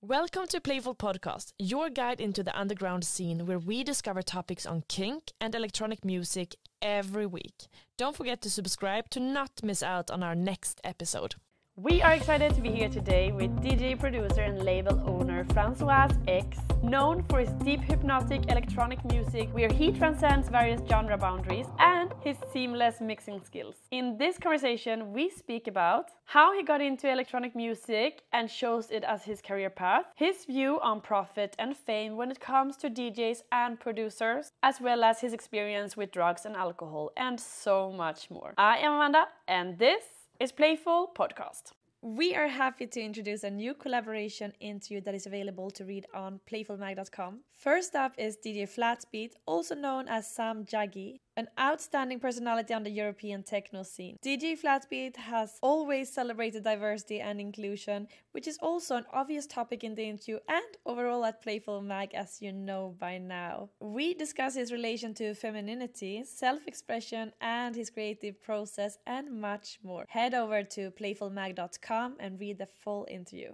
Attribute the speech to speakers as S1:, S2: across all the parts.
S1: Welcome to Playful Podcast, your guide into the underground scene where we discover topics on kink and electronic music every week. Don't forget to subscribe to not miss out on our next episode.
S2: We are excited to be here today with DJ, producer and label owner Francois X, known for his deep hypnotic electronic music where he transcends various genre boundaries and his seamless mixing skills. In this conversation, we speak about how he got into electronic music and chose it as his career path, his view on profit and fame when it comes to DJs and producers, as well as his experience with drugs and alcohol, and so much more. I am Amanda, and this is Playful Podcast.
S1: We are happy to introduce a new collaboration interview that is available to read on playfulmag.com. First up is DJ Flatbeat, also known as Sam Jaggi, an outstanding personality on the European techno scene. DJ Flatbeat has always celebrated diversity and inclusion, which is also an obvious topic in the interview and overall at Playful Mag, as you know by now. We discuss his relation to femininity, self-expression, and his creative process, and much more. Head over to playfulmag.com and read the full interview.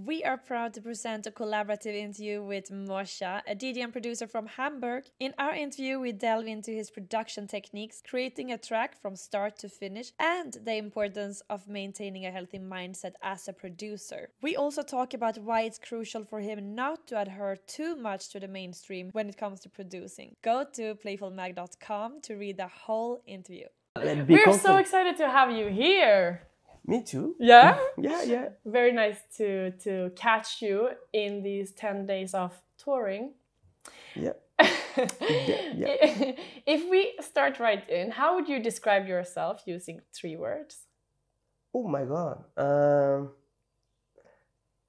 S1: We are proud to present a collaborative interview with Mosha, a DJ and producer from Hamburg. In our interview, we delve into his production techniques, creating a track from start to finish, and the importance of maintaining a healthy mindset as a producer. We also talk about why it's crucial for him not to adhere too much to the mainstream when it comes to producing. Go to playfulmag.com to read the whole interview.
S2: We're so excited to have you here.
S3: Me too.
S2: Yeah?
S3: Yeah.
S2: Very nice to catch you in these 10 days of touring.
S3: Yeah.
S2: If we start right in, how would you describe yourself using 3 words?
S3: Oh my God.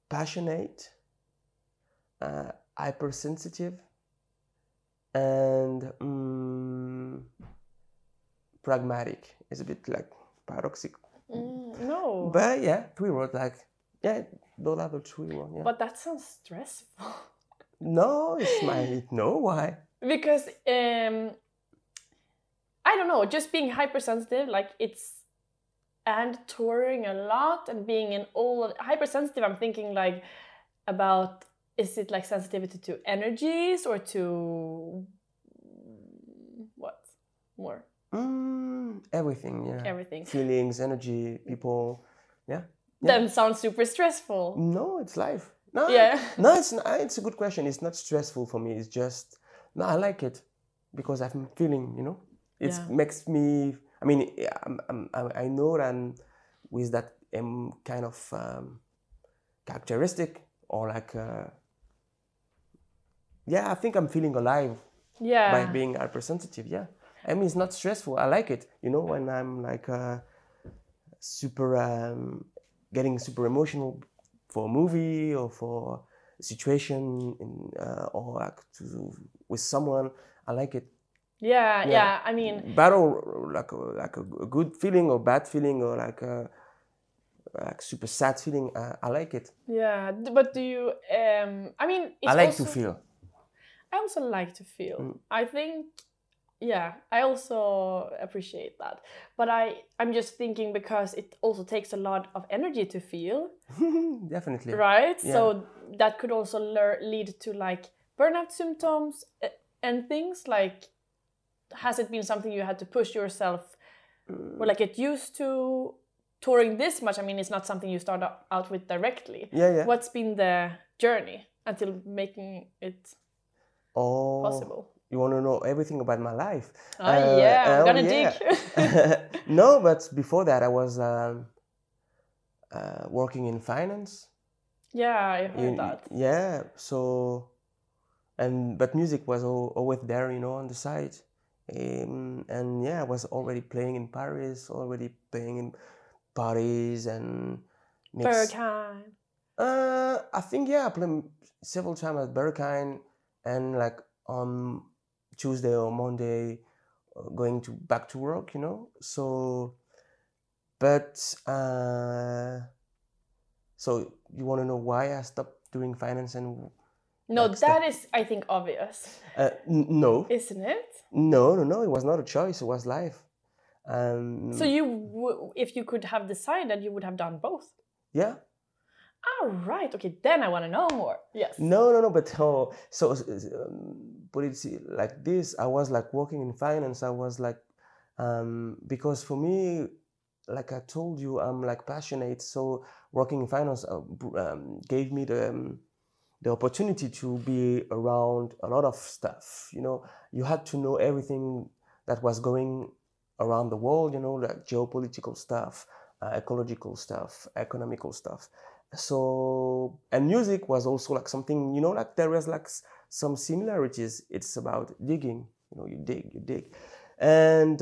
S3: Passionate, hypersensitive, and pragmatic. It's a bit like paradoxical.
S2: No.
S3: But yeah, 3 words those are the 3 words. Yeah.
S2: But that sounds stressful.
S3: No, why?
S2: Because I don't know, just being hypersensitive, and touring a lot and being in all hypersensitive, I'm thinking about, is it like sensitivity to energies or to what more?
S3: Everything, yeah.
S2: Everything.
S3: Feelings, energy, people, yeah.
S2: Then sounds super stressful.
S3: No, it's life. No,
S2: yeah.
S3: No, it's not, it's a good question. It's not stressful for me. It's just, no, I like it because I'm feeling, it makes me, I know that with that kind of characteristic or I think I'm feeling alive by being hypersensitive, yeah. It's not stressful. I like it, when I'm getting super emotional for a movie or for a situation with someone. I like it.
S2: Yeah.
S3: Bad or like a good feeling or bad feeling or like super sad feeling. I like it.
S2: Yeah, but do you? It's
S3: I like to feel.
S2: I also like to feel. I think. Yeah, I also appreciate that. But I'm just thinking because it also takes a lot of energy to feel.
S3: Definitely.
S2: Right?
S3: Yeah.
S2: So that could also lead to burnout symptoms and things has it been something you had to push yourself or get used to touring this much? It's not something you start out with directly.
S3: Yeah.
S2: What's been the journey until making it possible?
S3: You want to know everything about my life?
S2: I'm gonna dig.
S3: No, but before that, I was working in finance.
S2: Yeah, I heard that.
S3: Yeah, but music was always there, on the side. I was already playing in Paris, already playing in parties and...
S2: Berghain.
S3: I think, I played several times at Berghain and on Tuesday or Monday going back to work, so you want to know why I stopped doing finance and
S2: that is, I think, obvious.
S3: No,
S2: isn't it?
S3: No, it was not a choice, it was life.
S2: So if you could have decided, you would have done both?
S3: Yeah.
S2: Oh, right. Okay, then I want to know more. Yes.
S3: No. But put it like this: I was like working in finance. I was like, because for me, like I told you, I'm like passionate. So working in finance gave me the opportunity to be around a lot of stuff. You know, you had to know everything that was going around the world. You know, like geopolitical stuff, ecological stuff, economical stuff. So, and music was also like something, you know, like there was like some similarities. It's about digging, you know, you dig. And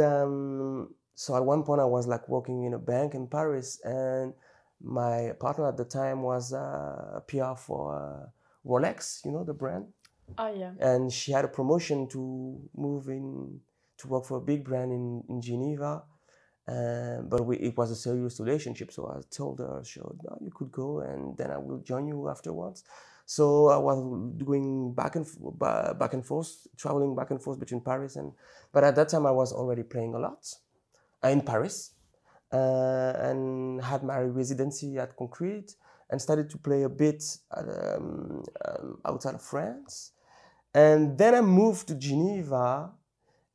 S3: so at one point I was like working in a bank in Paris, and my partner at the time was a PR for Rolex, you know, the brand.
S2: Oh, yeah.
S3: And she had a promotion to move in to work for a big brand in Geneva. But it was a serious relationship, so I told her, sure, no, you could go, and then I will join you afterwards. So I was doing back and forth, traveling back and forth between Paris but at that time I was already playing a lot in Paris, and had my residency at Concrete, and started to play a bit outside of France. And then I moved to Geneva,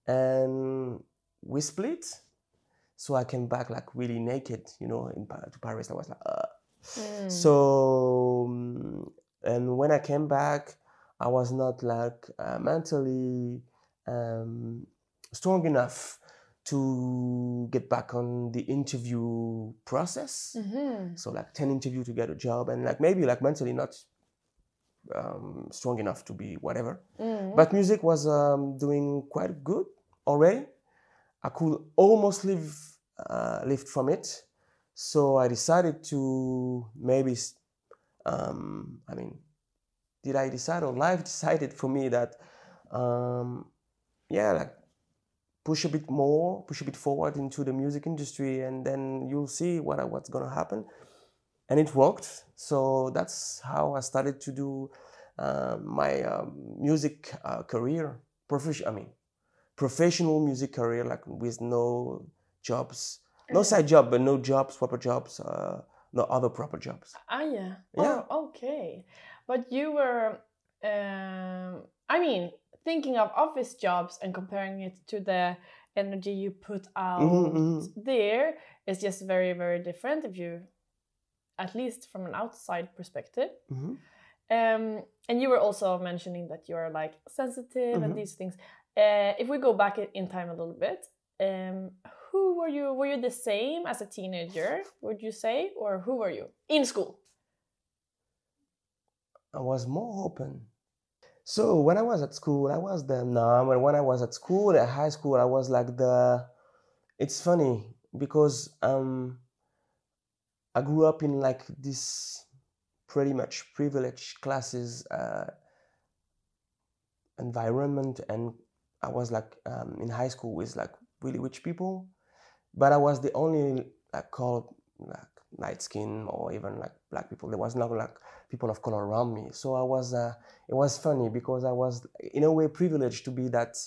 S3: and we split. So I came back like really naked, you know, to Paris. I was like, So, and when I came back, I was not like mentally strong enough to get back on the interview process. So like 10 interviews to get a job, and like maybe like mentally not strong enough to be whatever. But music was doing quite good already. I could almost live from it. So I decided to maybe, did I decide, or life decided for me that, like push a bit forward into the music industry, and then you'll see what's gonna happen. And it worked. So that's how I started to do my music career, professional music career, like with no jobs, no side job, but no jobs, proper jobs, no other proper jobs.
S2: Yeah.
S3: Yeah.
S2: Oh, okay. But you were, thinking of office jobs and comparing it to the energy you put out there is just very, very different, if you, at least from an outside perspective. And you were also mentioning that you're like sensitive and these things. If we go back in time a little bit, who were you? Were you the same as a teenager, would you say? Or who were you in school?
S3: I was more open. So when I was at school, when I was at school, at high school, I was like it's funny because I grew up in like this pretty much privileged classes environment, and I was like in high school with like really rich people, but I was the only like called like light skin or even like black people. There was not like people of color around me. So I was it was funny because I was in a way privileged to be that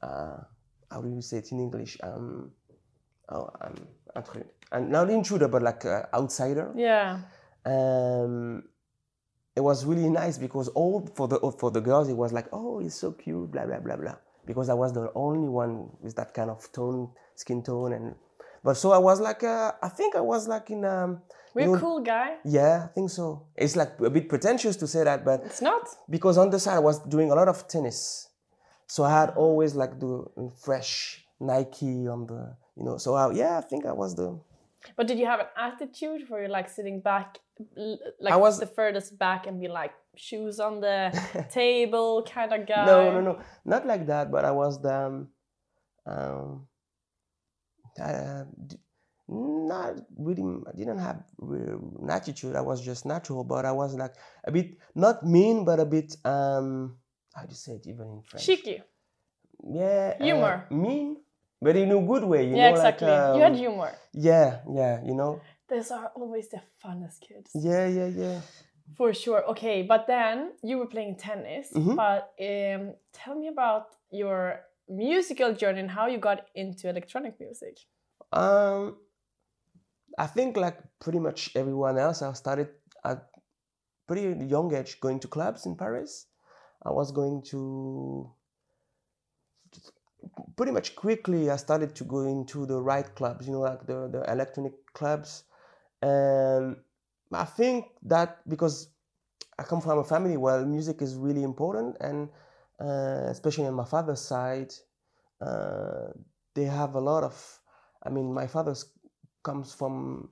S3: how do you say it in English? And not intruder, but like outsider.
S2: Yeah.
S3: It was really nice because for the girls it was like, oh, he's so cute, blah blah blah blah. Because I was the only one with that kind of skin tone, but so I was like, I think I was like in
S2: we're a cool guy.
S3: Yeah, I think so. It's like a bit pretentious to say that, but
S2: it's not,
S3: because on the side I was doing a lot of tennis, so I had always like the fresh Nike on the, you know. So I think I was the.
S2: But did you have an attitude where you're like sitting back, like I was the furthest back, and be like shoes on the table kind of guy?
S3: No, not like that. But I was the not really. I didn't have an attitude. I was just natural, but I was like a bit not mean, but a bit how do you say it even in French?
S2: Cheeky.
S3: Yeah.
S2: Humor.
S3: Mean. But in a good way, you know.
S2: Yeah, exactly.
S3: Like,
S2: you had humor.
S3: Yeah, you know.
S2: Those are always the funnest kids.
S3: Yeah.
S2: For sure. Okay, but then you were playing tennis. But tell me about your musical journey and how you got into electronic music. I
S3: think like pretty much everyone else, I started at pretty young age going to clubs in Paris. I was going to pretty much quickly. I started to go into the right clubs, like the electronic clubs, and I think that because I come from a family where music is really important, and especially on my father's side, they have a lot of. I mean, my father comes from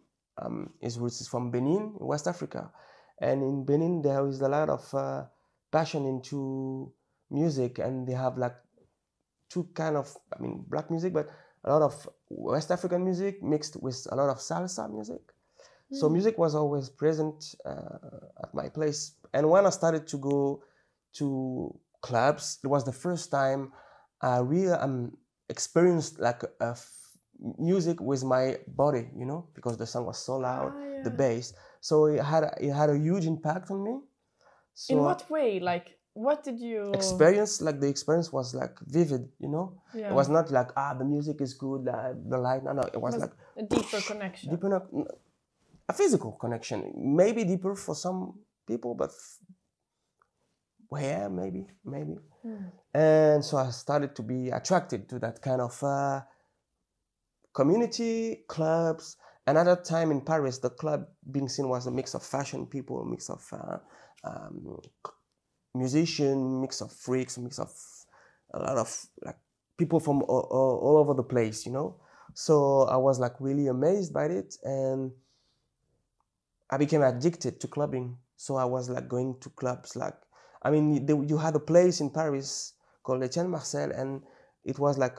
S3: his roots is from Benin, West Africa, and in Benin there is a lot of passion into music, and they have like two kind of, black music, but a lot of West African music mixed with a lot of salsa music. So music was always present at my place. And when I started to go to clubs, it was the first time I really experienced like music with my body, because the song was so loud, the bass. So it had a huge impact on me. So
S2: in what way? Like, what did you
S3: experience? Like the experience was like vivid,
S2: Yeah.
S3: It was not like the music is good, the light. No, it was like
S2: a deeper connection.
S3: A physical connection, maybe deeper for some people, but maybe. And so I started to be attracted to that kind of community clubs. And at that time in Paris, the club being seen was a mix of fashion people, a mix of musician, mix of freaks, mix of a lot of like people from all over the place, So I was like really amazed by it, and I became addicted to clubbing. So I was like going to clubs you had a place in Paris called Etienne Marcel, and it was like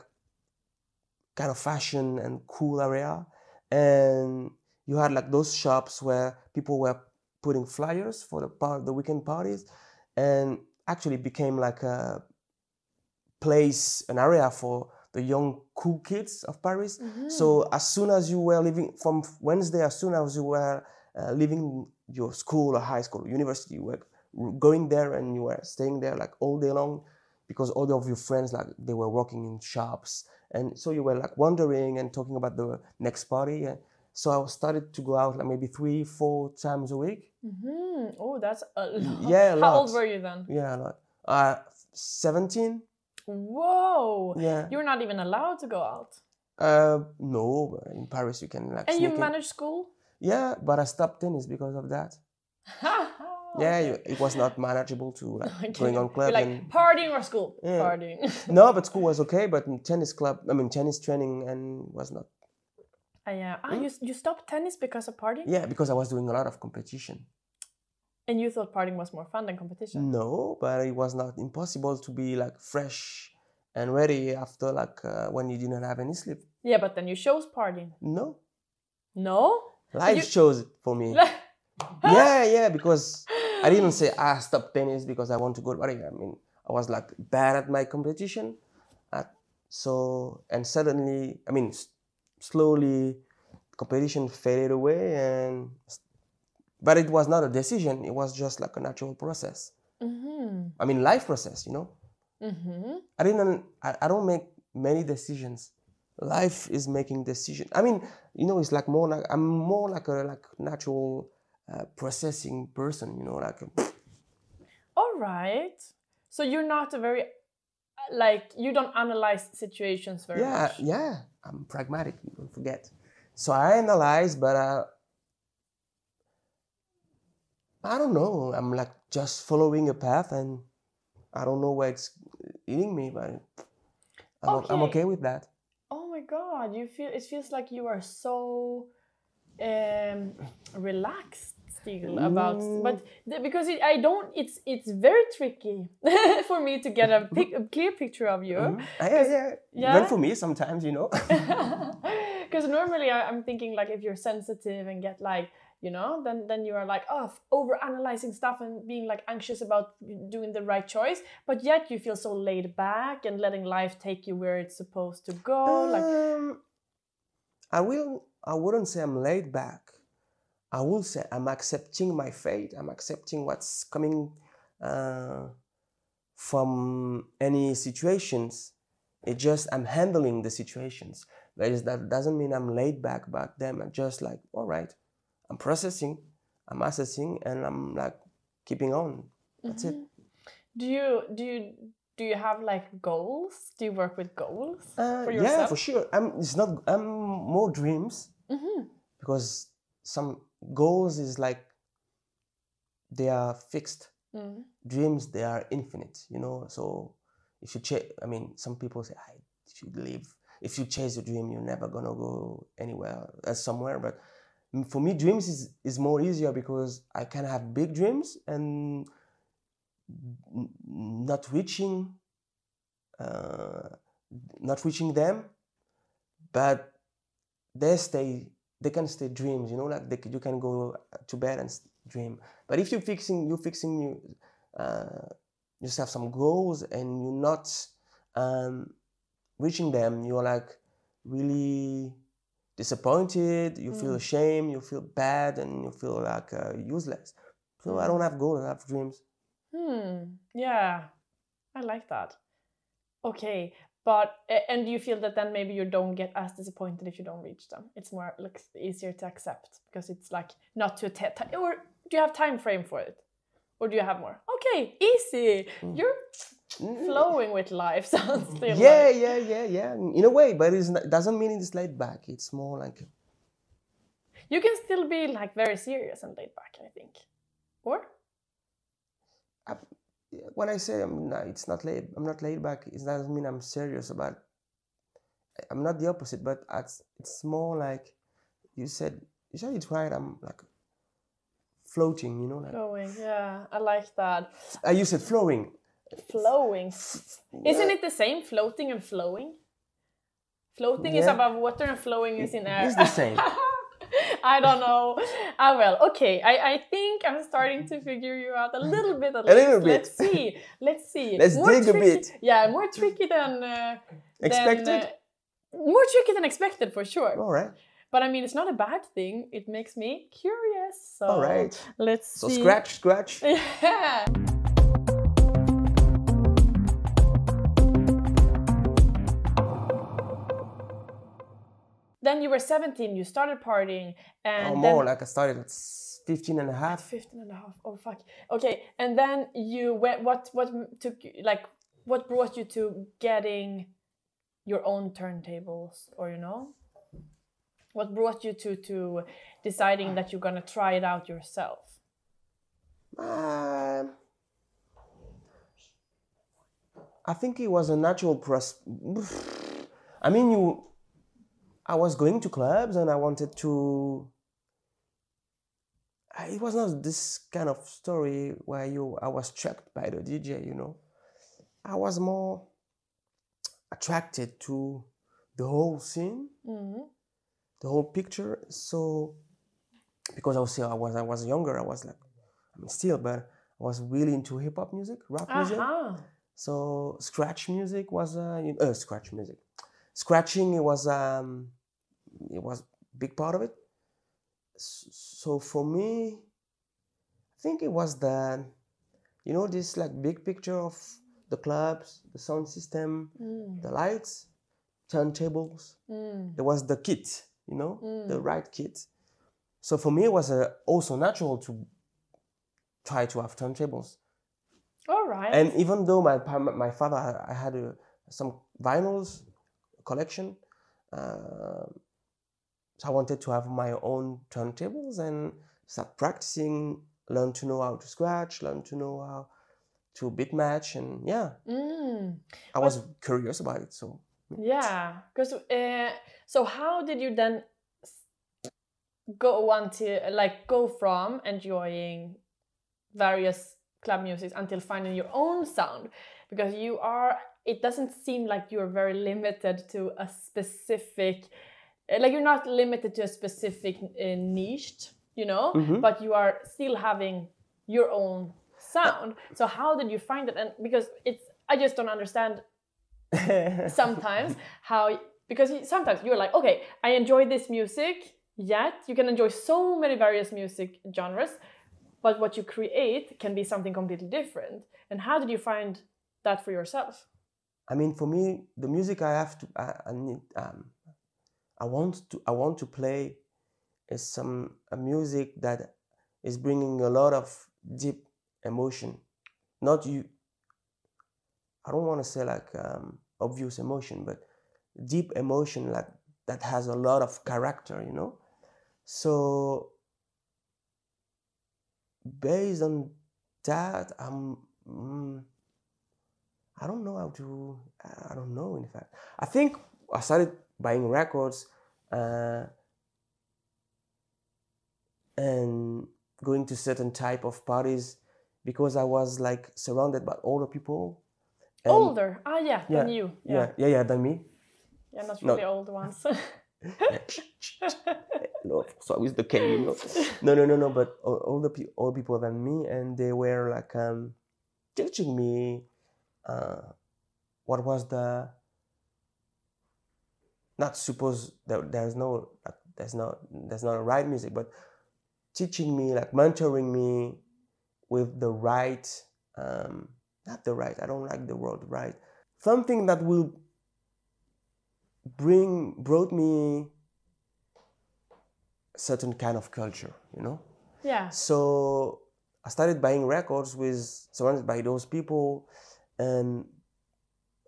S3: kind of fashion and cool area. And you had like those shops where people were putting flyers for the weekend parties, and actually became like a place, an area for the young cool kids of Paris. So as soon as you were leaving from Wednesday, as soon as you were leaving your school or high school or university, you were going there and you were staying there like all day long, because all of your friends, like they were working in shops, and so you were like wandering and talking about the next party. So I started to go out like maybe 3-4 times a week.
S2: Oh, that's a lot.
S3: Yeah, a lot.
S2: How old were you then?
S3: Yeah, a lot. 17.
S2: Whoa.
S3: Yeah.
S2: You're not even allowed to go out.
S3: No, in Paris you can like.
S2: And you managed school?
S3: Yeah, but I stopped tennis because of that. Yeah, it was not manageable to like going on club.
S2: You're like partying or school? Yeah. Partying.
S3: No, but school was okay, but tennis training and was not.
S2: You stopped tennis because of partying?
S3: Yeah, because I was doing a lot of competition.
S2: And you thought partying was more fun than competition?
S3: No, but it was not impossible to be like fresh and ready after like when you didn't have any sleep.
S2: Yeah, but then you chose partying.
S3: No.
S2: No?
S3: Life chose it for me. Yeah, because I didn't say I stopped tennis because I want to go to party. I was like bad at my competition. And suddenly, slowly competition faded away, but it was not a decision. It was just like a natural process. Life process, I don't make many decisions. Life is making decisions. It's like more like I'm more like a natural processing person.
S2: All right. So you're not a very you don't analyze situations very much.
S3: Yeah. I'm pragmatic. Don't forget. So I analyze, but I don't know. I'm like just following a path, and I don't know where it's leading me, but I'm okay with that.
S2: Oh my God! It feels like you are so relaxed still about, but because it's very tricky for me to get a clear picture of you.
S3: Yeah. Even for me sometimes,
S2: Because normally I'm thinking like if you're sensitive and get like, then you are like, over analyzing stuff and being like anxious about doing the right choice, but yet you feel so laid back and letting life take you where it's supposed to go.
S3: I wouldn't say I'm laid back. I will say I'm accepting my fate. I'm accepting what's coming from any situations. It's just I'm handling the situations. That doesn't mean I'm laid back about them. I'm just like, all right, I'm processing, I'm assessing, and I'm like keeping on. That's it.
S2: Do you have like goals? Do you work with goals for yourself?
S3: Yeah, for sure. I'm more dreams, because some goals is like they are fixed. Dreams, they are infinite, you know. So if you some people say, if you chase your dream, you're never gonna go anywhere somewhere. But for me, dreams is more easier, because I can have big dreams and not reaching them, but they can stay dreams, you know, like you can go to bed and dream. But if you're fixing yourself some goals and you're not reaching them, you're like really disappointed, you feel ashamed, you feel bad, and you feel like useless. So I don't have goals, I have dreams.
S2: Yeah, I like that. Okay, but and do you feel that then maybe you don't get as disappointed if you don't reach them? It's more like easier to accept, because it's like not to or do you have time frame for it, or do you have more? Okay, easy. You're flowing with life. Sounds still
S3: yeah. In a way, but it doesn't mean it's laid back. It's more like
S2: you can still be like very serious and laid back, I think, or.
S3: When I say I'm not laid back, it doesn't mean I'm serious about it. I'm not the opposite, but it's more like you said it right. I'm like floating, you know, like
S2: flowing. Yeah, I like that.
S3: You said flowing.
S2: Flowing. Isn't it the same? Floating and flowing. Floating is above water and flowing is in air.
S3: It's the same.
S2: I don't know. Well, okay. I think I'm starting to figure you out a little bit at
S3: least.
S2: Little bit. Let's see.
S3: Let's dig a bit.
S2: Yeah, more tricky than
S3: expected.
S2: More tricky than expected, for sure.
S3: All right.
S2: But I mean, it's not a bad thing. It makes me curious. So
S3: all right.
S2: Let's see.
S3: So scratch.
S2: Yeah. Then you were 17, you started partying, and
S3: more like I started at 15 and a half.
S2: 15 and a half. Oh fuck. Okay, and then you went. What took like? What brought you to getting your own turntables, or what brought you to deciding that you're gonna try it out yourself?
S3: I think it was a natural process. I mean, I was going to clubs and I wanted to. It was not this kind of story where I was trapped by the DJ, you know. I was more attracted to the whole scene, the whole picture. So, because I was younger, I was like, but I was really into hip hop music, rap music. So scratch music was scratch music. Scratching, it was a big part of it. So for me, I think it was this like big picture of the clubs, the sound system, the lights, turntables. There was the kit, the right kit. So for me, it was also natural to try to have turntables.
S2: All right.
S3: And even though my father, I had some vinyls collection, so I wanted to have my own turntables and start practicing, learn to know how to scratch, learn to know how to beat match, and I was curious about it. So
S2: because so how did you then go from enjoying various club music until finding your own sound? Because it doesn't seem like you're very limited to a specific, like you're not limited to a specific niche, but you are still having your own sound. So how did you find it? And because I just don't understand sometimes because sometimes you're like, okay, I enjoy this music, yet you can enjoy so many various music genres, but what you create can be something completely different. And how did you find that for yourself?
S3: I mean, for me, the music I want to play is a music that is bringing a lot of deep emotion, not you. I don't want to say like obvious emotion, but deep emotion, like that has a lot of character, you know. So based on that, I don't know how to. I don't know. In fact, I think I started buying records and going to certain type of parties because I was like surrounded by older people.
S2: Older? Than you.
S3: Yeah, than me.
S2: Yeah, not really old ones.
S3: No, so I was the K, you know. No, but older people than me, and they were like teaching me what was the, not suppose that there's not a right music, but teaching me, like mentoring me with the right, not the right, I don't like the word right, something that will brought me certain kind of culture, you know.
S2: Yeah.
S3: So I started buying records surrounded by those people, and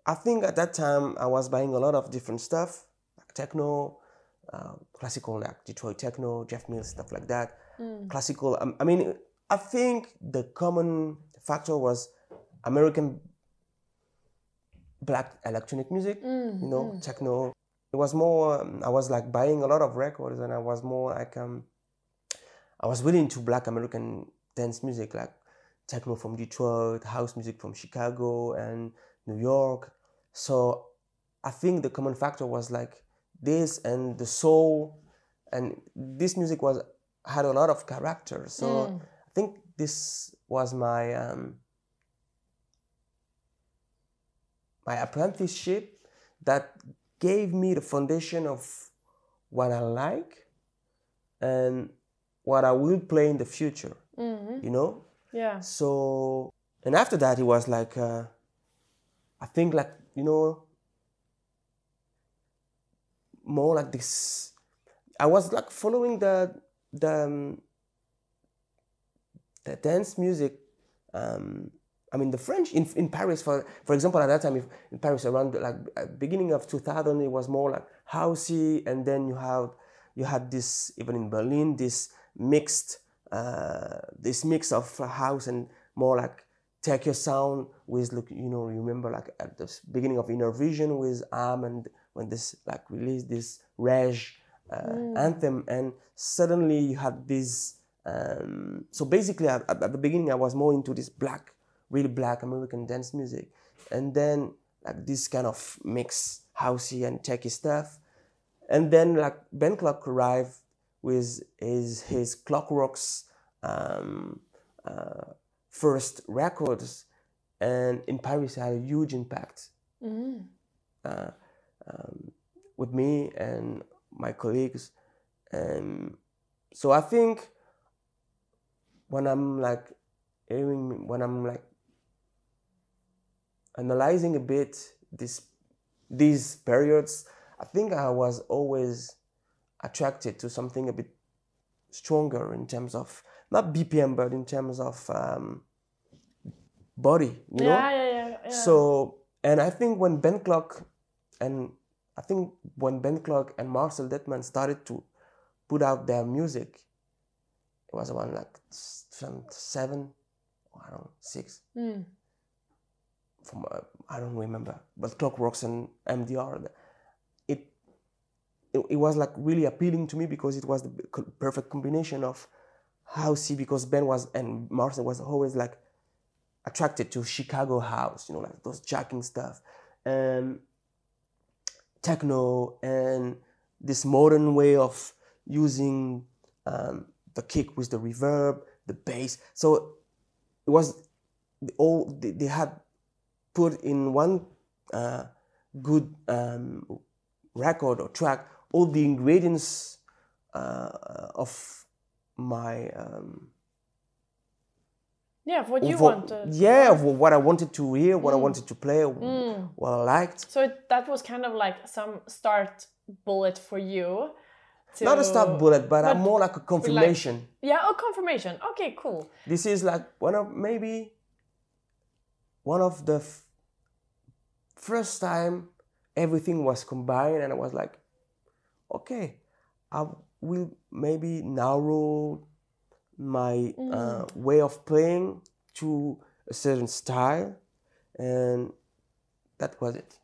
S3: I think at that time I was buying a lot of different stuff, like techno, classical, like Detroit techno, Jeff Mills, stuff like that. Classical. I mean, I think the common factor was American black electronic music, you know, techno. It was more, I was like buying a lot of records, and I was more like, I was really into black American dance music, like techno from Detroit, house music from Chicago and New York. So I think the common factor was like this and the soul, and this music had a lot of character. So I think this was my my apprenticeship that gave me the foundation of what I like and what I will play in the future, you know?
S2: Yeah.
S3: So, and after that, it was like, I think like, you know, more like this, I was like following the dance music, I mean, the French in Paris, for example, at that time, in Paris, around like beginning of 2000, it was more like housey, and then you had this, even in Berlin, this mix of house and more like techno sound with, look, you know, remember like at the beginning of Inner Vision with and when this like released this Reg anthem, and suddenly you had this. So basically, at the beginning, I was more into this really black American dance music, and then like this kind of mix housey and techy stuff, and then like Ben Clock arrived with his Clockworks first records, and in Paris had a huge impact with me and my colleagues, and so I think when I'm like analyzing a bit these periods, I think I was always attracted to something a bit stronger in terms of not BPM, but in terms of body, you know?
S2: Yeah.
S3: So, and I think when Ben Clock and Marcel Detman started to put out their music, it was around like 7, I don't know, 6. From I don't remember, but Clockworks and MDR, it was like really appealing to me because it was the perfect combination of housey, because Ben and Marcel was always like attracted to Chicago house, you know, like those jacking stuff, and techno, and this modern way of using the kick with the reverb, the bass. So it was they had put in one good record or track all the ingredients of my
S2: of what you wanted.
S3: Of what I wanted to hear, what I wanted to play, what I liked.
S2: So that was kind of like some start bullet for you
S3: Not a stop bullet, but more like a confirmation.
S2: Confirmation. Okay, cool.
S3: This is like one of the first time everything was combined, and I was like, okay, I will maybe narrow my way of playing to a certain style, and that was it.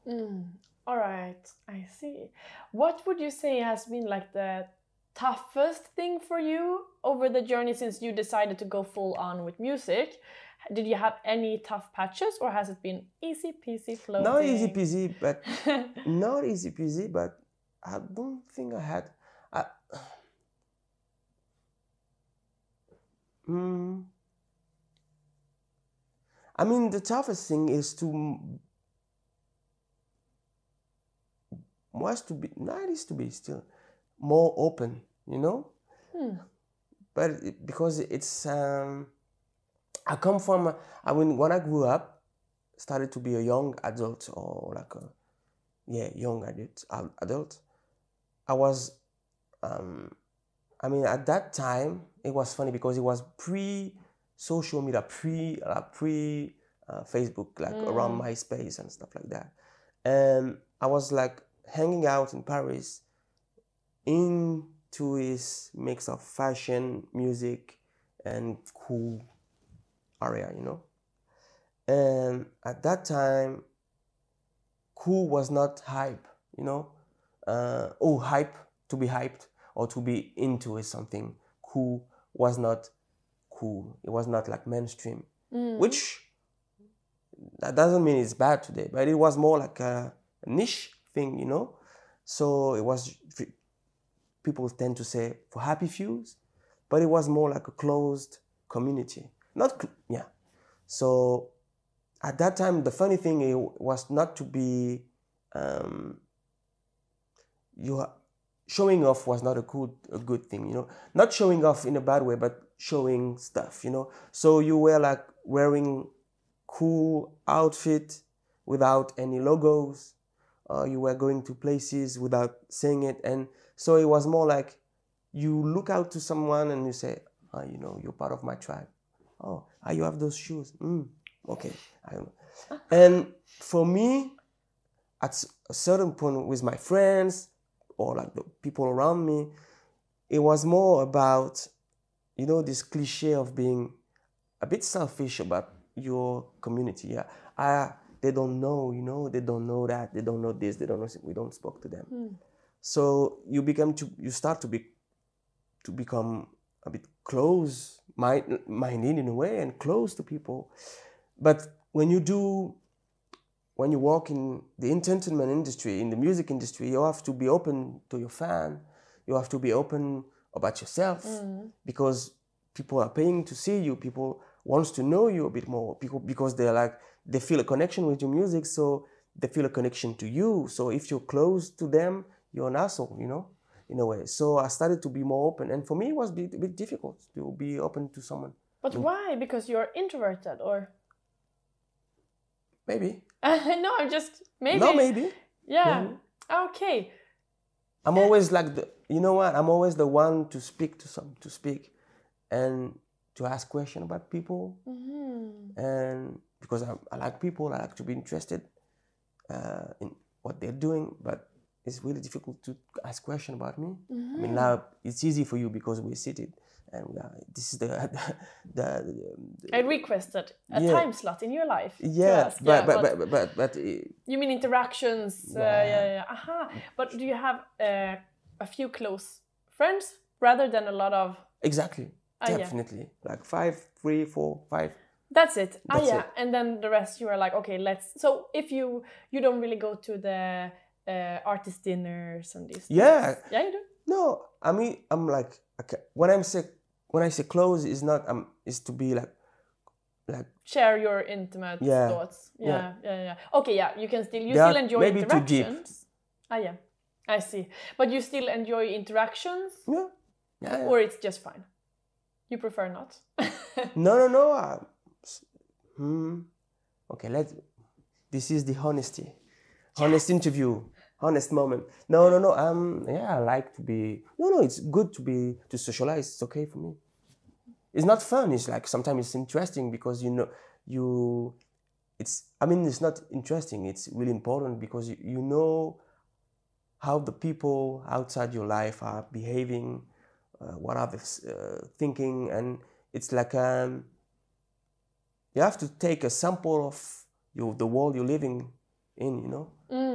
S2: All right, I see. What would you say has been like the toughest thing for you over the journey since you decided to go full on with music? Did you have any tough patches, or has it been easy peasy floating?
S3: Not easy peasy, but I don't think I had. I mean, the toughest thing is to be still more open, you know. But because it's I come from when I grew up, started to be a young adult, or like young adult. I was at that time it was funny because it was pre-social media, pre Facebook, like around MySpace and stuff like that. And I was like hanging out in Paris into his mix of fashion, music, and cool area, you know. And at that time, cool was not hype, you know. Hype, to be hyped or to be into is something. Cool was not cool. It was not like mainstream, which that doesn't mean it's bad today, but it was more like a niche thing, you know. So it was, people tend to say, for happy fews, but it was more like a closed community. So at that time, the funny thing was not to be, showing off was not a good thing, you know. Not showing off in a bad way, but showing stuff, you know. So you were like wearing cool outfit without any logos. You were going to places without saying it. And so it was more like you look out to someone and you say, you know, you're part of my tribe. You have those shoes. Okay. I don't know. And for me, at a certain point with my friends or like the people around me, it was more about, you know, this cliche of being a bit selfish about your community. They don't know, you know, they don't know that, they don't know this, they don't know, we don't speak to them. So you start to become a bit close-minded in a way and close to people. But when you work in the entertainment industry, in the music industry, you have to be open to your fan. You have to be open about yourself because people are paying to see you. People wants to know you a bit more because they feel a connection with your music, so they feel a connection to you. So if you're close to them, you're an asshole, you know, in a way. So I started to be more open, and for me it was a bit difficult to be open to someone.
S2: But why? Because you're introverted, or?
S3: Maybe.
S2: No, I'm just maybe.
S3: No, maybe.
S2: Yeah.
S3: Maybe.
S2: Okay.
S3: I'm always like I'm always the one to speak and to ask questions about people. And because I like people, I like to be interested in what they're doing, but it's really difficult to ask questions about me. I mean, now it's easy for you because we're seated, and this is
S2: I requested a time slot in your life.
S3: Yeah, but
S2: you mean interactions? Yeah. But do you have a few close friends rather than a lot of?
S3: Exactly. Definitely. Like 5, 3, 4, 5.
S2: That's it.
S3: That's it.
S2: And then the rest you are like, okay, let's. So if you don't really go to the artist dinners and these.
S3: Yeah.
S2: Things. Yeah, you do.
S3: No, I mean, I'm like, okay, when I say close, is not is to be like
S2: share your intimate thoughts. Yeah. Okay, yeah, you can still enjoy
S3: maybe
S2: interactions.
S3: Too deep.
S2: Yeah, I see. But you still enjoy interactions.
S3: Yeah.
S2: Or it's just fine. You prefer not.
S3: No. Okay, this is the honest interview. honest moment. No. Yeah, I like to be. No. It's good to socialize. It's okay for me. It's not fun. It's like sometimes it's interesting because it's not interesting. It's really important because you know how the people outside your life are behaving, what are they thinking, and it's like you have to take a sample of the world you're living in,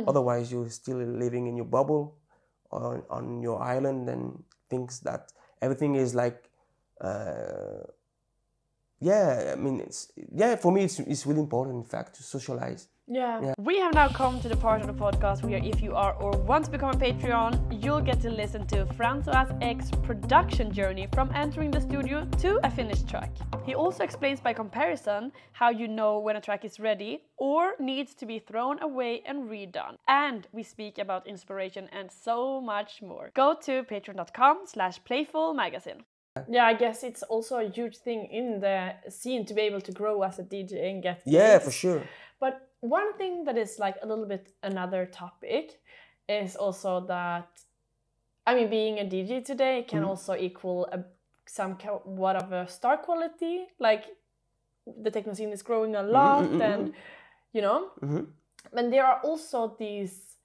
S3: Otherwise you're still living in your bubble or on your island and thinks that everything is like for me it's really important, in fact, to socialize.
S2: Yeah. We have now come to the part of the podcast where if you are or want to become a Patreon, you'll get to listen to Francois X production journey from entering the studio to a finished track. He also explains by comparison how you know when a track is ready or needs to be thrown away and redone. And we speak about inspiration and so much more. Go to patreon.com/playfulmagazine. Yeah, I guess it's also a huge thing in the scene to be able to grow as a DJ and get
S3: for sure.
S2: But one thing that is like a little bit another topic is also that, being a DJ today can also equal somewhat of a star quality. Like the techno scene is growing a lot and, and there are also these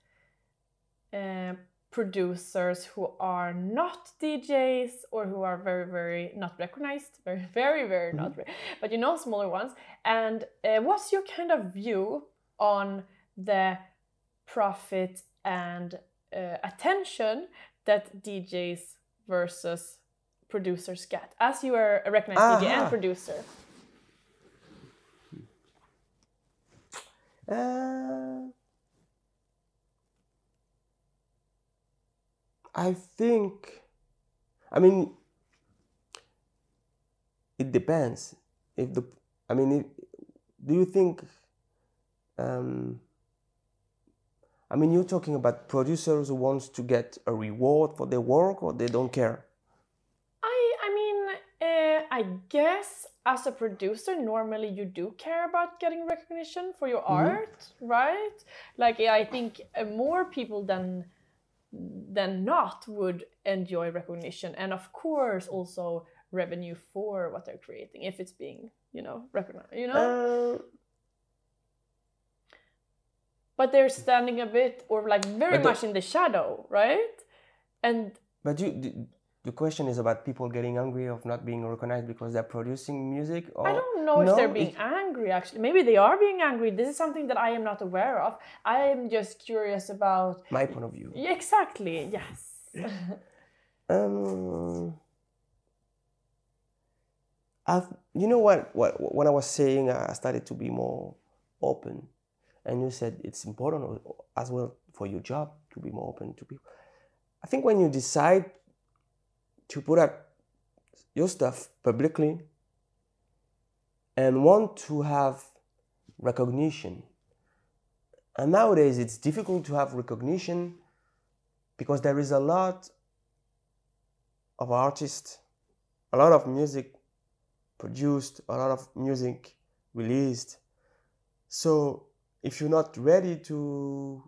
S2: producers who are not DJs or who are very, very not recognized, very, very, very not, but smaller ones. And what's your kind of view on the profit and attention that DJs versus producers get, as you are a recognized DJ and producer?
S3: I think, it depends. Do you think, you're talking about producers who wants to get a reward for their work, or they don't care?
S2: I guess as a producer, normally you do care about getting recognition for your art, right? Like, I think more people than not would enjoy recognition, and of course also revenue for what they're creating if it's being recognized, but they're standing a bit or like very much in the shadow, right?
S3: But the question is about people getting angry of not being recognized because they're producing music, or
S2: I don't know if they're being angry. Actually, maybe they are being angry. This is something that I am not aware of. I am just curious about
S3: my point of view.
S2: Exactly. Yes.
S3: When I was saying I started to be more open, and you said it's important as well for your job to be more open to people. I think when you decide to put out your stuff publicly and want to have recognition, and nowadays it's difficult to have recognition because there is a lot of artists, a lot of music produced, a lot of music released. So if you're not ready to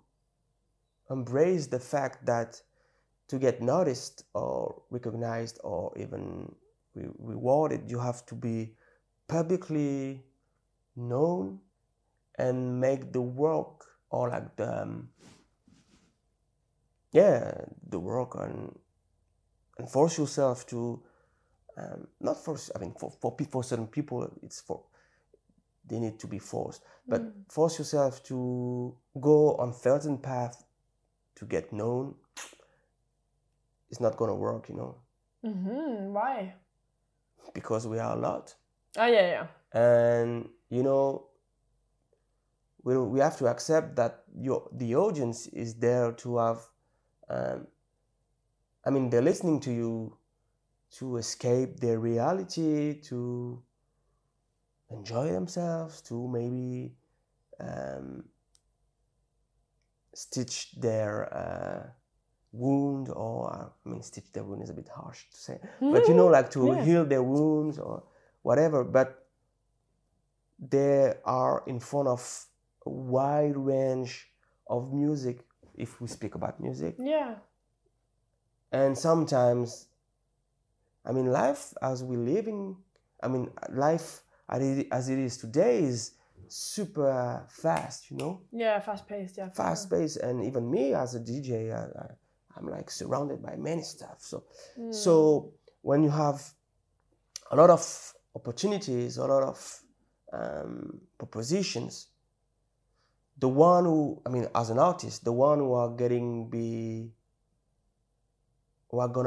S3: embrace the fact that to get noticed or recognized or even rewarded, you have to be publicly known and make the work, or like the work, and force yourself to not force. For certain people, they need to be forced, but force yourself to go on certain path to get known. It's not gonna work,
S2: Why?
S3: Because we are a lot.
S2: Oh yeah.
S3: And we have to accept that the audience is there to have. They're listening to you to escape their reality, to enjoy themselves, to maybe stitch their wound, or stitch their wound is a bit harsh to say, but like to heal their wounds or whatever. But they are in front of a wide range of music. if we speak about music.
S2: Yeah.
S3: And sometimes, I mean, life as we live in, I mean, life as it is today is super fast, you know?
S2: Yeah, fast-paced, yeah.
S3: Fast-paced, and even me as a DJ, I'm like surrounded by many stuff. So when you have a lot of opportunities, a lot of propositions, the one who, I mean, as an artist, the one who are gonna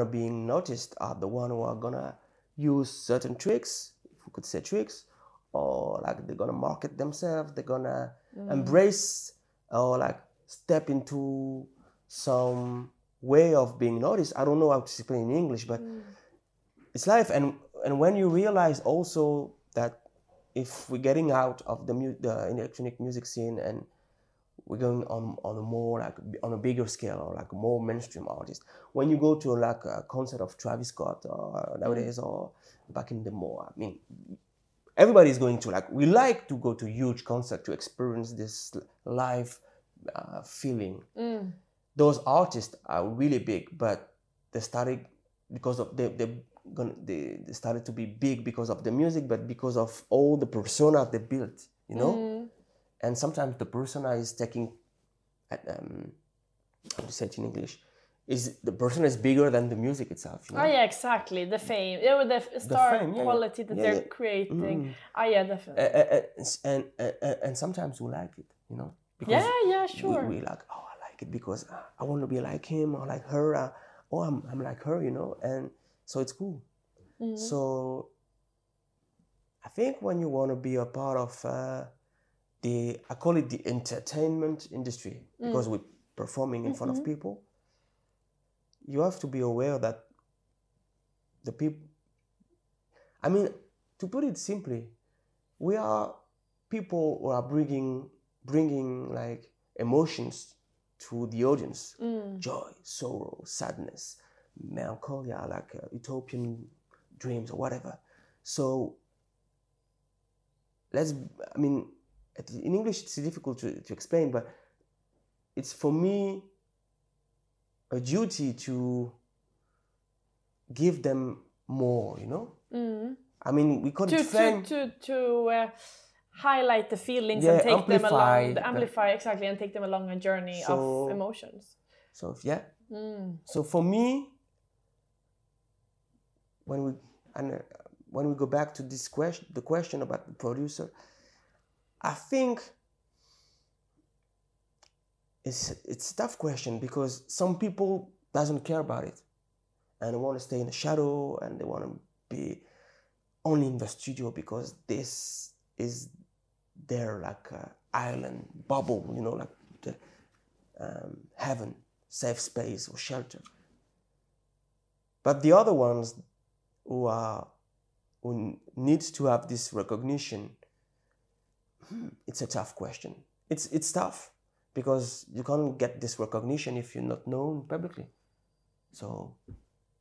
S3: be noticed are the one who are gonna use certain tricks, if we could say tricks, or like they're gonna market themselves, they're gonna embrace or like step into some way of being noticed. I don't know how to explain in English, but it's life. And when you realize also that if we're getting out of the electronic music scene and we're going on a more like on a bigger scale or like a more mainstream artist, when you go to like a concert of Travis Scott or nowadays or back in the more, I mean, everybody's going to like, we like to go to huge concert to experience this live feeling. Those artists are really big, but they started because of they started to be big because of the music, but because of all the persona they built, you know. And sometimes the persona is taking, how to say it in English, is the persona is bigger than the music itself. You know?
S2: Oh yeah, exactly. The fame, the star quality that they're creating. Oh yeah, definitely.
S3: And sometimes we like it, you know. Because
S2: sure.
S3: We like, oh, I like it because I want to be like him or like her, or I'm like her, you know. And so it's cool. So I think when you want to be a part of I call it the entertainment industry, because we're performing in front of people, you have to be aware that the people, I mean, to put it simply, we are people who are bringing like emotions to the audience, joy, sorrow, sadness, melancholia, like utopian dreams or whatever. So in English it's difficult to explain, but it's for me a duty to give them more, you know. I mean, we call it fame
S2: to highlight the feelings and take them along, amplify exactly, and take them along a journey of emotions.
S3: So so for me, when we go back to this question, the question about the producer, I think it's a tough question because some people doesn't care about it and they want to stay in the shadow and they want to be only in the studio because this is their like island bubble, you know, like the heaven, safe space or shelter. But the other ones who needs to have this recognition, it's a tough question. It's tough because you can't get this recognition if you're not known publicly. So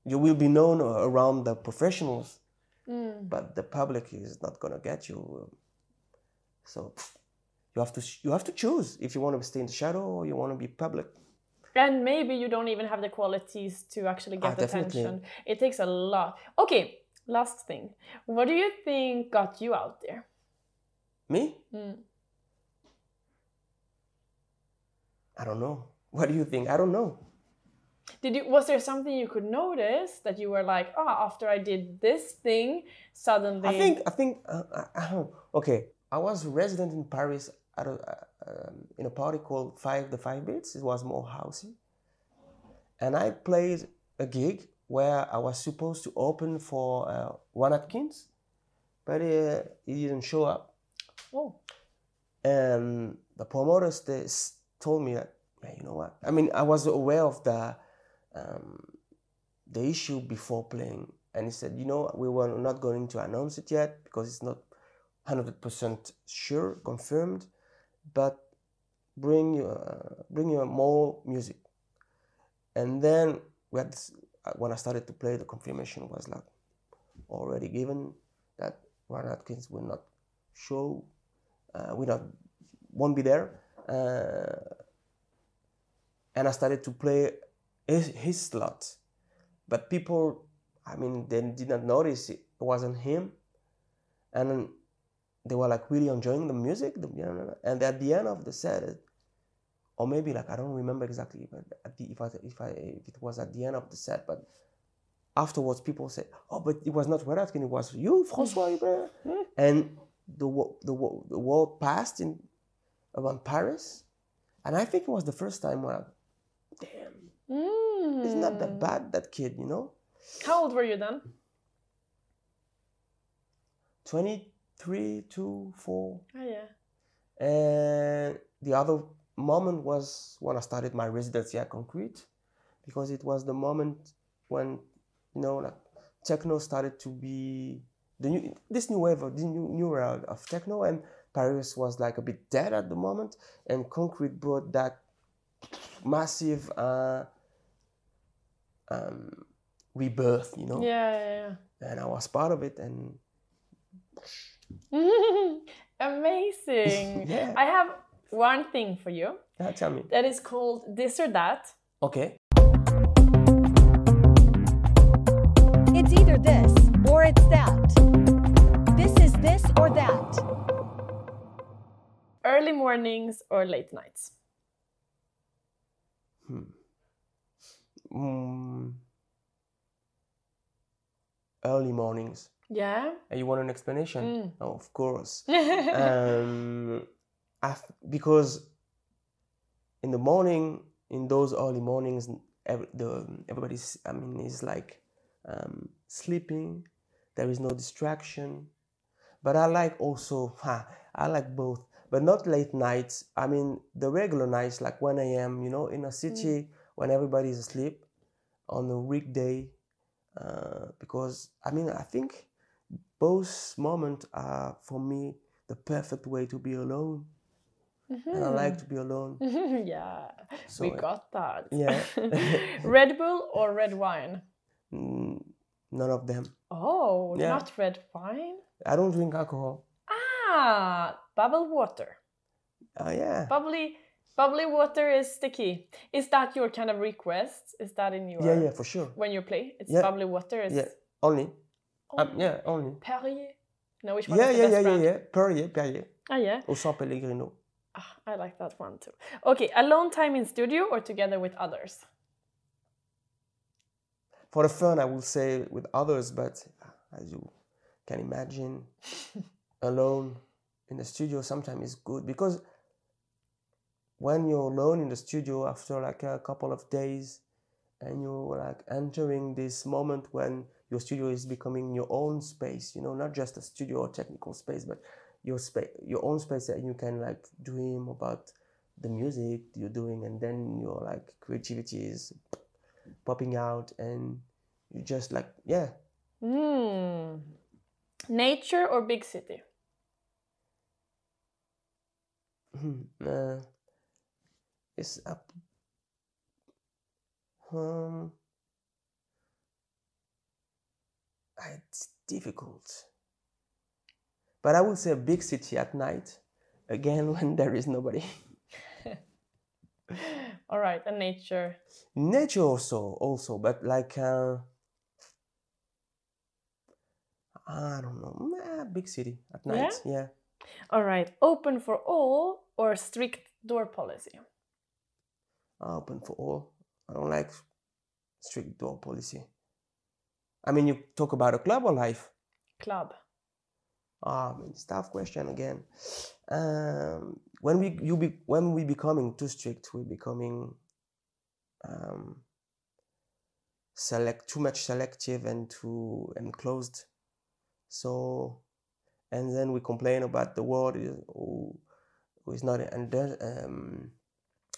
S3: you will be known around the professionals, but the public is not gonna get you. So you have to choose if you want to stay in the shadow or you want to be public.
S2: And maybe you don't even have the qualities to actually get attention. It takes a lot. Okay, last thing. What do you think got you out there?
S3: Me? I don't know. What do you think? I don't know.
S2: Was there something you could notice that you were like, after I did this thing, suddenly...
S3: I think okay. I was resident in Paris at in a party called the Five Beats. It was more housey. And I played a gig where I was supposed to open for Juan Atkins, but he didn't show up.
S2: Oh.
S3: And the promoters told me that, hey, you know what? I mean, I was aware of the issue before playing. And he said, you know, we were not going to announce it yet because it's not 100% sure, confirmed, but bring you more music. And then when I started to play, the confirmation was like already given that Ron Atkins will not show, won't be there. and I started to play his slot. But people, I mean, they did not notice it wasn't him. And they were like really enjoying the music. And at the end of the set, or maybe like, I don't remember exactly, but if it was at the end of the set, but afterwards people said, oh, but it was not Redatkin, it was you, François. And the word passed around Paris. And I think it was the first time where, damn, it's not that bad, that kid, you know?
S2: How old were you then?
S3: 23 to 4.
S2: Oh, yeah.
S3: And the other moment was when I started my residency at Concrete, because it was the moment when, you know, like techno started to be this new wave of the new era of techno, and Paris was like a bit dead at the moment, and Concrete brought that massive rebirth, you know.
S2: Yeah.
S3: And I was part of it, and
S2: amazing.
S3: Yeah.
S2: I have one thing for you.
S3: Tell me.
S2: That is called This or That.
S3: Okay.
S4: It's either this or it's that. This is this or that.
S2: Early mornings or late nights?
S3: Early mornings.
S2: Yeah.
S3: And you want an explanation? Oh, of course. Because in the morning, in those early mornings, everybody's, is like sleeping. There is no distraction. But I like also, I like both. But not late nights. I mean, the regular nights, like 1 a.m., you know, in a city when everybody's asleep on a weekday. Because, I think both moments are, for me, the perfect way to be alone. And I like to be alone.
S2: Yeah,
S3: So,
S2: we got that.
S3: Yeah.
S2: Red Bull or red wine?
S3: None of them.
S2: Oh,
S3: Yeah.
S2: not red wine?
S3: I don't drink alcohol.
S2: Bubble water.
S3: Yeah.
S2: Bubbly water is the key. Is that your kind of request? Is that in your...
S3: Yeah, for sure.
S2: When you play, it's
S3: Yeah.
S2: bubbly water?
S3: Yeah, only.
S2: Only.
S3: Only.
S2: Perrier? No, which one is the best brand?
S3: Yeah. Perrier.
S2: Ah, yeah.
S3: Au San Pellegrino.
S2: I like that one too. Okay, alone time in studio or together with others?
S3: For the fun, I will say with others, but as you can imagine, alone in the studio sometimes is good, because when you're alone in the studio after like a couple of days and you're like entering this moment when your studio is becoming your own space, you know, not just a studio or technical space, but your own space, that you can like dream about the music you're doing, and then your like creativity is popping out, and you just like, yeah.
S2: Nature or big city?
S3: It's up. It's difficult. But I would say a big city at night, again, when there is nobody.
S2: All right, and nature?
S3: Nature also, but like, I don't know, big city at night, yeah.
S2: All right, open for all or strict door policy?
S3: Open for all. I don't like strict door policy. I mean, you talk about a club or life?
S2: Club.
S3: It's a tough question again. When we becoming too strict, we're becoming too much selective and too enclosed. So, and then we complain about the world who is not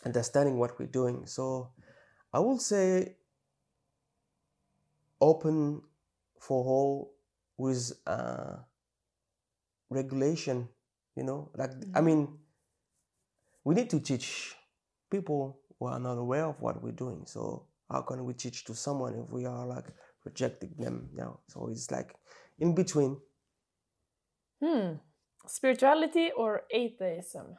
S3: understanding what we're doing. So, I will say open for all with regulation, you know, like, I mean, we need to teach people who are not aware of what we're doing. So how can we teach to someone if we are like rejecting them now? So it's like in between.
S2: Spirituality or atheism?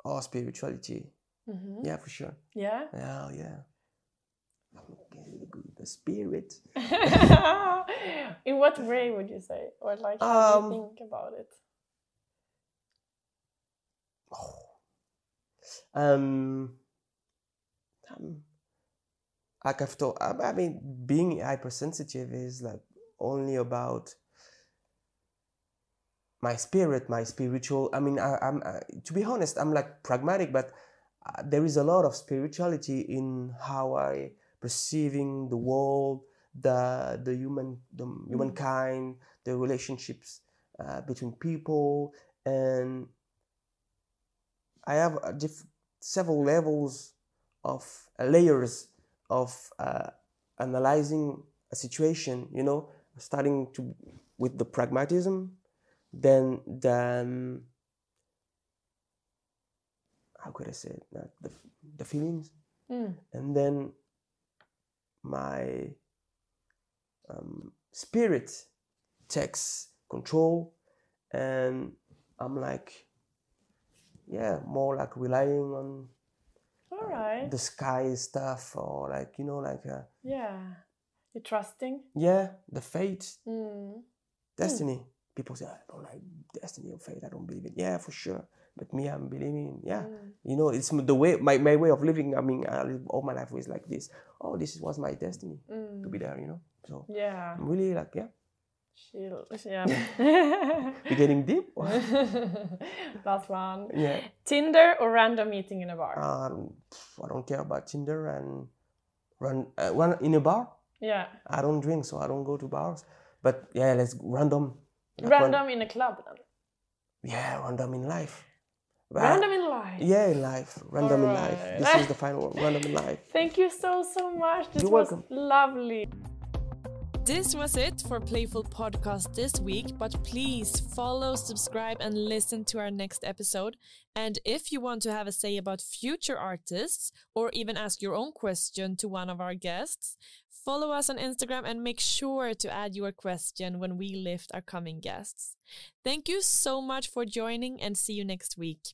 S3: Or spirituality. Yeah, for sure.
S2: Yeah?
S3: Yeah. The spirit.
S2: In what way would you say? Or like, how do you think about it?
S3: Like I've thought, I mean, being hypersensitive is like only about my spirit, my spiritual. I mean, I'm to be honest, I'm like pragmatic, but there is a lot of spirituality in how I perceiving the world, the humankind, the relationships between people, and I have several levels of layers of analyzing a situation. You know, starting with the pragmatism, then how could I say it? The feelings, and then my spirit takes control, and I'm like, more like relying on the sky stuff, or like, you know, like
S2: you're trusting.
S3: The fate, destiny. People say, I don't like destiny or fate, I don't believe it. Yeah, for sure. But me, I'm believing, you know, it's the way, my way of living. I mean, I live all my life was like this. Oh, this was my destiny to be there, you know. So I'm really like,
S2: Chill.
S3: You're getting deep?
S2: Last one.
S3: Yeah.
S2: Tinder or random meeting in a bar?
S3: I don't care about Tinder and run in a bar.
S2: Yeah.
S3: I don't drink, so I don't go to bars. But let's random.
S2: Like random in a club then?
S3: Yeah, random in life.
S2: Random in life?
S3: Yeah, in life. Random in life. This is the final one. Random in life.
S2: Thank you so much. This
S3: You're
S2: was
S3: welcome.
S2: Lovely.
S1: This was it for Playful Podcast this week, but please follow, subscribe, and listen to our next episode. And if you want to have a say about future artists, or even ask your own question to one of our guests, follow us on Instagram and make sure to add your question when we lift our coming guests. Thank you so much for joining, and see you next week.